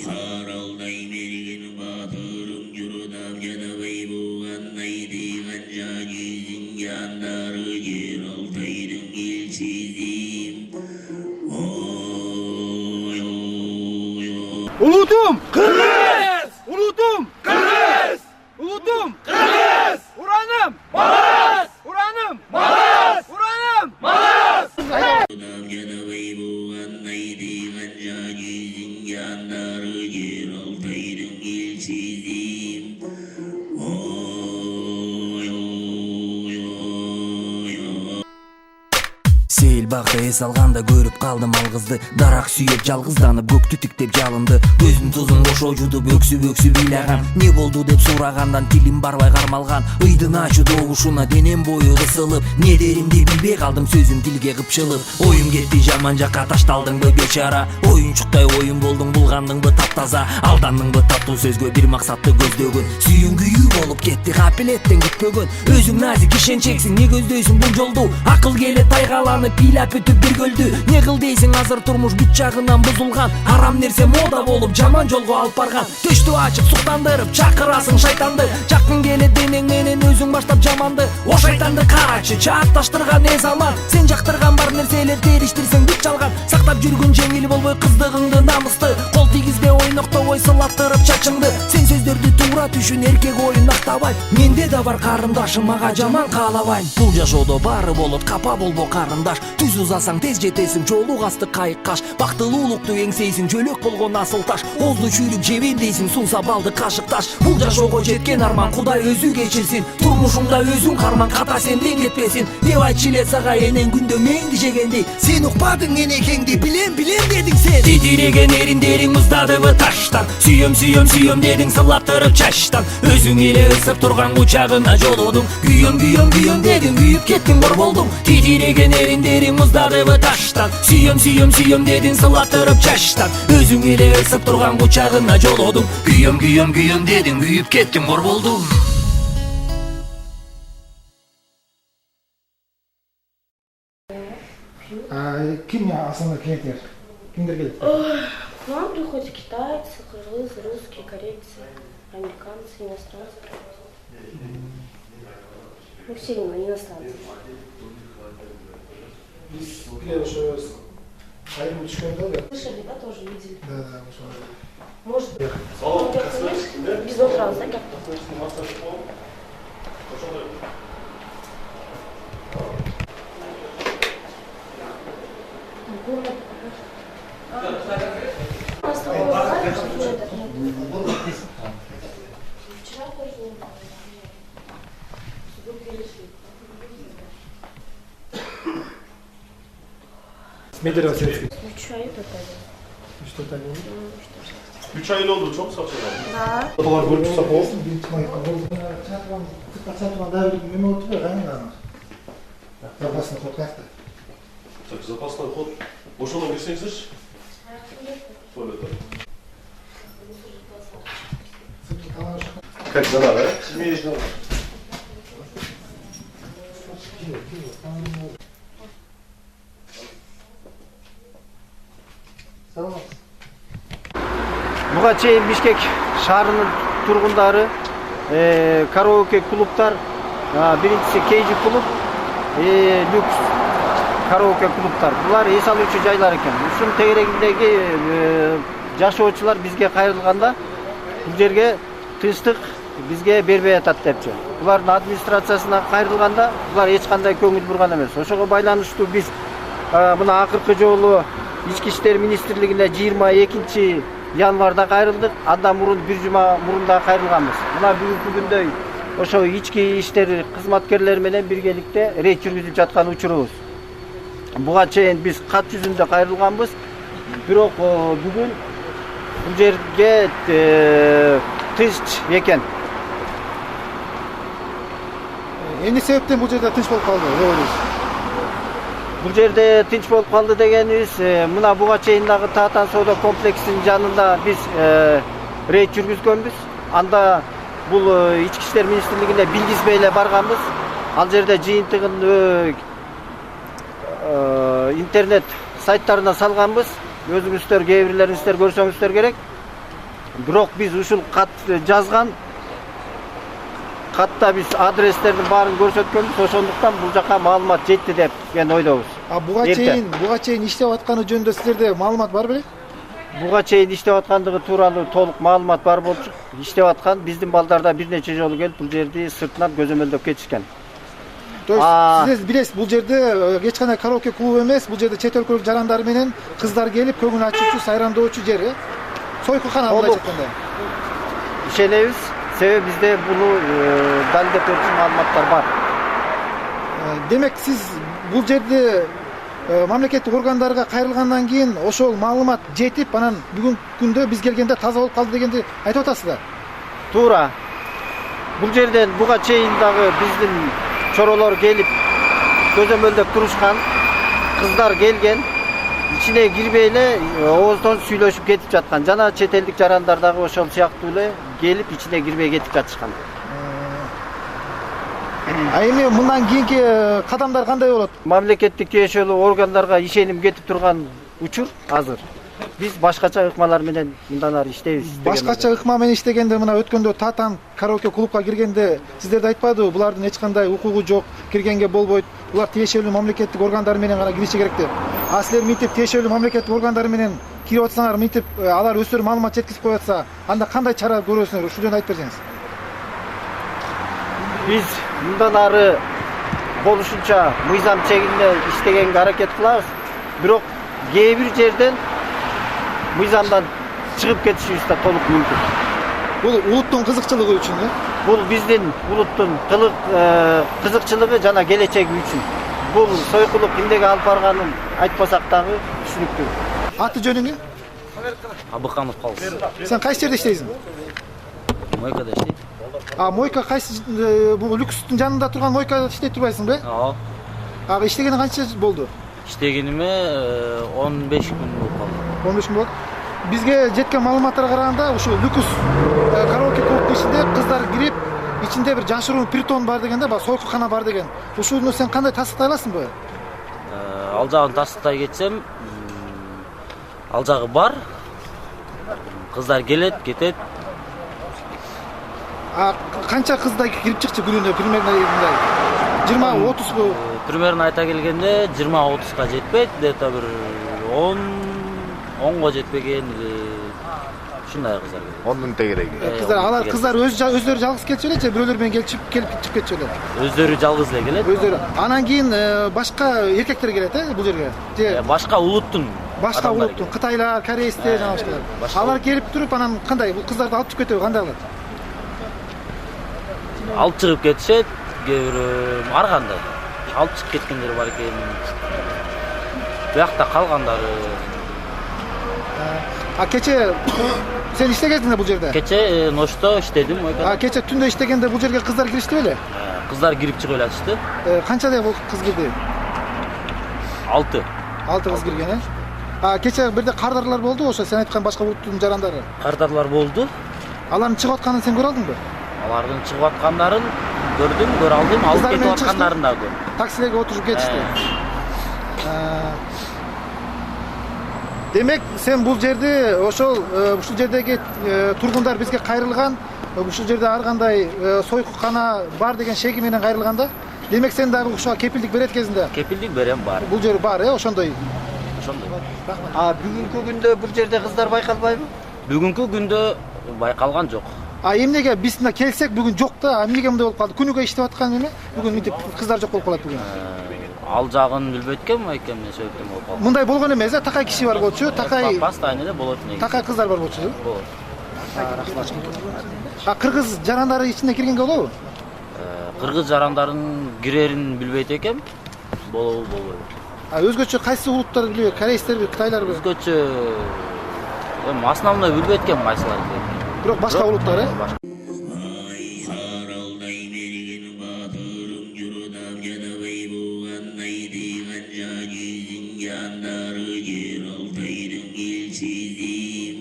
Saralday bergen batırım yurudam yanabey boğanday deygan jagizin yandarı yer altaydın elçizim. Oy oy oy. Ulutum! Kırgız! Ulutum! Kırgız! Ulutum! Kırgız! Uranım! Malas! Uranım! Malas! Uranım! Malas! Yurudam yanabey boğanday deygan jagizin yandarı yer altaydın elçizim. Oy oy oy oy. Seyil bakta es alganda görüp kaldım algızdı. Darak sүйüp жалгызданып көк түтүктеп жалынды. Көзүн тузун ошо жудуп өксүп ыйлаган. Не болду деп сурагандан тилим барбай кармалган. Ыйдын ачуу добушуна денем бою кысылып, не деримди билбей калдым сөзүм тилге кыпчылып. Оюм кетти жаман жакка ташталдыңбы бечара. Оюнчуктай оюн болдуң булгандыңбы таптаза. Алдандыңбы таттуу сөзгө бир максатты көздөгөн. Сүйүнгүйүү болуп кетти капилеттен күтпөгөн. Өзүң назик ишенчексиң, не көздөйсүң бул жолду? Акыл келет тайгаланып пилап өтүп бир көлдү. Не кыл дейсиң азыр турмуш бүт жагынан бузулган. Арам нерсе мода болуп жаман жолго алып барган. Төштү ачып суктандырып чакырасың шайтанды. Жакын келет денең менен өзүң баштап жаманды. О шайтанды карачы чаатташтырган не заман. Сен жактырган бар нерселер териштирсең бүт жалган. Сактап жүргүн жеңил болбой кыздыгыңды намысты. Кол тийгизбей ойноктобой сылаттырып чачыңды. Сен сөздөрдү туура түшүн эркек оюн актабай. Менде да бар карындашым мага жаман каалабайм. Бул жашоодо баары болот, капа болбо карындаш. Түз узасаң тез жетесиң, жолу касты кайык каш. Бактылуулукту эңсейсиң, жөлөк болгон асыл таш. Озду чүрүк жебем дейсиң, сунса балды кашык таш. Бул жашоого жеткен арман, Кудай өзү кечирсин. Турмушуңда өзүң карман, ката сенден кетпесин. Деп айтчы эле сага энен күндө меңди жегенди. Сен укпадың энекеңди, билем дедиң сен. Титиреген эриндериң муздадыбы таштан. Сүйөм дедиң сылаттырып чачтан. Өзүң эле ысып турган кучагына жолодуң. Күйөм дедиң, күйүп кеттиң бор болдуң. Титиреген эриндериң муздадыбы таштан. Сүйөм дедиң сылаттырып чачтан. Өзүң эле ысып турган кучагына жолодуң. Күйөм дедиң, күйүп кеттиң бор болдуң. Ким основной клиенттер? Кимдер келет? К нам приходят китайцы, кыргызы, русские, корейцы, американцы, иностранцы. Ну, все иностранцы. Или уже айрым түшкөн да? Слышали, да, тоже видели? Да, Может быть. Без вопросов, да, как-то? Вчера тоже не было. Медерево Советский. 3 ай тоtalde. Что там? 3 aylı oldu, çok satıyorlar. Да. Fotolar görüntü sapı olsun. Çatılan daha bir mühim oturuyor. Запасный ход как-то. Так, запасной ход. Boşuna girseniz. Tuvalete. Как занара, имеешь занара. Буга чейин Бишкек шаарынын тургундары караоке клубтар, биринчиси Кейжи клуб, люкс караоке клубтар. Булар эс алуучу жайлар экен. Ушунун тегерегиндеги жашоочулар бизге кайрылганда бул жерге тынчтык бизге бербей атат депчи. Булардын администрациясына кайрылганда булар эч кандай көңүл бурган эмес. Ошого байланыштуу биз мына акыркы жолу Ички иштер министрлигине 22 январда кайрылдык. Андан мурун бир жума мурун да кайрылганбыз. Мына бүгүнкү күндө ошо ички иштер кызматкерлери менен биргеликте рейд жүргүзүлүп жаткан учурубуз. Буга чейин биз кат жүзүндө кайрылганбыз. Бирок бүгүн бул жерге тынч экен. Эмне себептен бул жерде тынч болуп калды? Деп ойлойсуз? Бул жерде тынч болуп калды дегенибиз, мына буга чейин дагы Таатан соода комплексинин жанында биз рейд жүргүзгөнбүз. Анда бул ички иштер министрлигине билгизбей эле барганбыз. Ал жерде жыйынтыгын интернет сайттарына салганбыз. Өзүңүздөр кээ бирлериңиздер көрсөңүздөр керек. Бирок биз ушул кат жазган катта биз адрестердин баарын көрсөткөнбүз, ошондуктан бул жака маалымат жетти деп мен ойлойбуз. Буга чейин иштеп атканы жөнүндө силерде маалымат бар беле? Буга чейин иштеп аткандыгы тууралуу толук маалымат бар болчу. Иштеп аткан биздин балдар да бир нече жолу келип бул жерди сыртынан көзөмөлдөп кетишкен. То есть сиз билесиз, бул жерде эч кандай караоке клубу эмес, бул жерде чет өлкөлүк жарандар менен кыздар келип көңүл ачуучу, сайрамдоочу жер, э? Сойкукана мындайча айтканда. Ишенебиз, себеби бизде буну далилдеп берүүчү маалыматтар бар. Демек сиз бул жерде мамлекеттик органдарга кайрылгандан кийин ошол маалымат жетип, анан бүгүнкү күндө биз келгенде таза болуп калды дегенди айтып атасыздар. Туура. Бул жерден буга чейин дагы биздин чоролор келип көзөмөлдөп турушкан, кыздар келген, ичине кирбей эле ооздон сүйлөшүп кетип жаткан. Жана чет элдик жарандар дагы ошол сыяктуу эле келип ичине кирбей кетип жатышкан. Эми мындан кийинки кадамдар кандай болот? Мамлекеттик тиешелүү органдарга ишеним кетип турган учур азыр. Биз башкача ыкмалар менен мындан ары иштейбиз. Башкача ыкма менен иштегенде, мына өткөндө Татан караоке клубка киргенде сиздерде айтпадыбы, булардын эч кандай укугу жок, киргенге болбойт, булар тиешелүү мамлекеттик органдар менен гана кириши керек деп. А силер мынтип тиешелүү мамлекеттик органдар менен кирип атсаңар, мынтип алар өздөрү маалымат жеткизип коюп атса, анда кандай чара көрөсүңөр? Ушул жөнүндө айтып берсеңиз. Биз мындан ары болушунча мыйзам чегинде иштегенге аракет кылабыз. Бирок кээ бир жерден мыйзамдан чыгып кетишибиз да толук мүмкүн. Бул улуттун кызыкчылыгы үчүн, э? Бул биздин улуттун кызыкчылыгы жана келечеги үчүн. Бул сойкулук эмнеге алып барганын айтпасак дагы түшүнүктүү. Аты жөнүң? Абыканов калыс. Сен кайсы жерде иштейсиң? Мойкада иштейт. Мойка кайсы, бул люкстун жанында турган мойкада иштей турбайсың бе? Ооба. Иштегени канча болду? Иштегениме 15 күн болуп калды. 15 күн болду. Бизге жеткен маалыматтарга караганда, ушул люкс караоке клубдун ичинде кыздар кирип, ичинде бир жашыруун притон бар дегенде, баягы сойкукана бар деген. Ушуну сен кандай тастыктай аласыңбы? Ал жагын тастыктай кетсем, ал жагы бар. Кыздар келет, кетет. Канча кыздар кирип чыкчы күнүнө примерно мындай? 20-30 Примерно айта келгенде 20-30га жетпейт, где-то бир 10го жетпеген ушундай кыздар. 10 тегерек. Кыздар, алар кыздар өздөрү жалгыз келчү беле же бирөөлөр менен келип чыгып кетчү беле? Өздөрү жалгыз эле келет. Өздөрү. Анан кийин башка эркектер келет, бул жерге? Же башка улуттун. Башка улуттун, кытайлар, корейстер жана башкалар. Алар келип туруп, анан кандай бул кыздарды алып чыгып кетеби, кандай кылат? Алып чыгып кетишет, кээ бирөө ар кандай. Алып чыгып кеткендер бар экен. Буякта калгандары. Кече сен иштегенсиң бул жерде? Кече ночто иштедим. Кече түндө иштегенде бул жерге кыздар киришти беле? Кыздар кирип чыгып эле атышты. Канчадай кыз кирди? 6. 6 кыз кирген, Кече бирде кардарлар болду, ошо сен айткан башка улуттун жарандары. Кардарлар болду. Алардын чыгып атканын сен көрө алдыңбы? Алардын чыгып аткандарын көрдүм, көрө алдым. Алып кетип аткандарын да көрдүм. Таксилерге отуруп кетишти. Демек, сен бул жерде ушул жердеги тургундар бизге кайрылган, ушул жерде ар кандай сойкукана бар деген шеги менен кайрылганда, демек сен дагы ушуга кепилдик берет кезинде? Кепилдик берем, бар. Бул жер бар, ошондой. Ошондой. Бүгүнкү күндө бул жерде кыздар байкалбайбы? Бүгүнкү күндө байкалган жок. Эмнеге биз мына келсек бүгүн жок да, эмнеге мындай болуп калды? Күнүгө иштеп аткан эме? Бүгүн мынтип кыздар жок болуп калат бүгүн. Ал жагын билбейт экенмин, айкем мен себептен болуп калды. Мындай болгон эмес, такай киши бар болчу, такай постоянно эле болот негизи. Такай кыздар бар болчу. Болот. Кыргыз жарандары ичине киргенге болобу? Кыргыз жарандарын кирерин билбейт экем. Болобу, болбойбу. Өзгөчө кайсы улуттар билбейби? Корейстерби, кытайларбы? Өзгөчө основной билбейт экенмин кайсылар экенин. Бирок башка улуттар, Ай саралдай берген батырым жүрдам жанабай болғандай деген жажизин жандары жер алтайдың елсизим.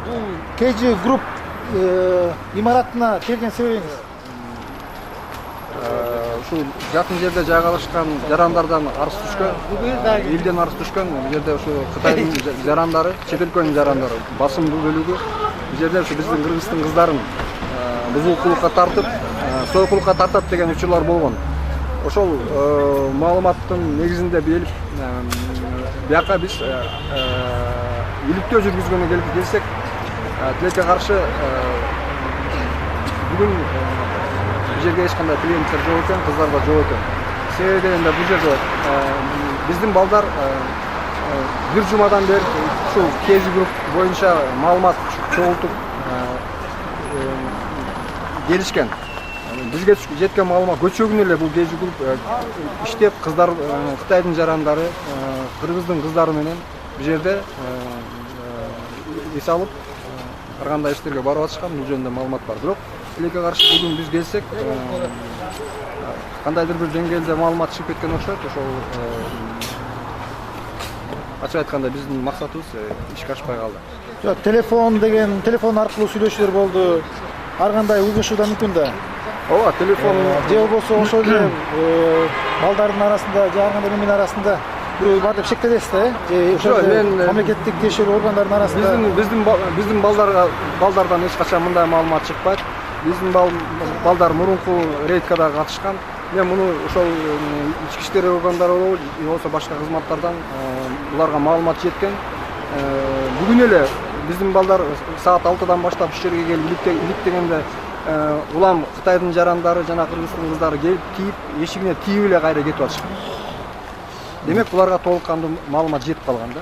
Бул KG Group имаратына келген себебиңиз? ушул жакын жерде жайгашкан жарандардан арыз түшкөн, элден арыз түшкөн. Бул жерде ушу Кытайдын жарандары, чет өлкөнүн жарандары басымдуу бөлүгү бул жерде ушу биздин Кыргыздын кыздарын бузукулукка тартып, сойкулукка тартат деген учурлар болгон. Ошол маалыматтын негизинде бияка биз иликтөө жүргүзгөнгө келсек, тилекке каршы бүгүн бул жерге эч кандай клиенттер жок экен, кыздар да жок экен. Себеби дегенде бул жерде биздин балдар бир жумадан бери ушул KG групп боюнча маалымат чогултуп келишкен. Бизге жеткен маалымат көчөгүн эле бул KG групп иштеп, кыздар Кытайдын жарандары, Кыргыздын кыздары менен бул жерде эс алып ар кандай иштерге барып атышкан, бул жөнүндө маалымат бар. Бирок тилекке каршы бүгүн биз келсек, кандайдыр бир деңгээлде маалымат чыгып кеткен окшойт. Ошол ачык айтканда биздин максатыбыз ишке ашпай калды. Жок, телефон аркылуу сүйлөшүүлөр болду. Ар кандай угушуу да мүмкүн да. Ооба, телефон же болбосо ошол эле балдардын арасында, же ар кандай мемин арасында бирөө бар деп шектедесиз да, же ошол мамлекеттик тиешелүү органдардын арасында биздин балдардан эч качан мындай маалымат чыкпайт. Биздин балдар мурунку рейдкада катышкан. Мен муну ошол ички иштер органдары болобу, башка кызматтардан буларга маалымат жеткен. Бүгүн эле биздин балдар саат 6-дан баштап иш жерге келип иликтегенде улам Кытайдын жарандары жана Кыргыздын кыздары келип тийип, эшигине тийип эле кайра кетип атышкан. Демек буларга толук кандуу маалымат жетип калган да.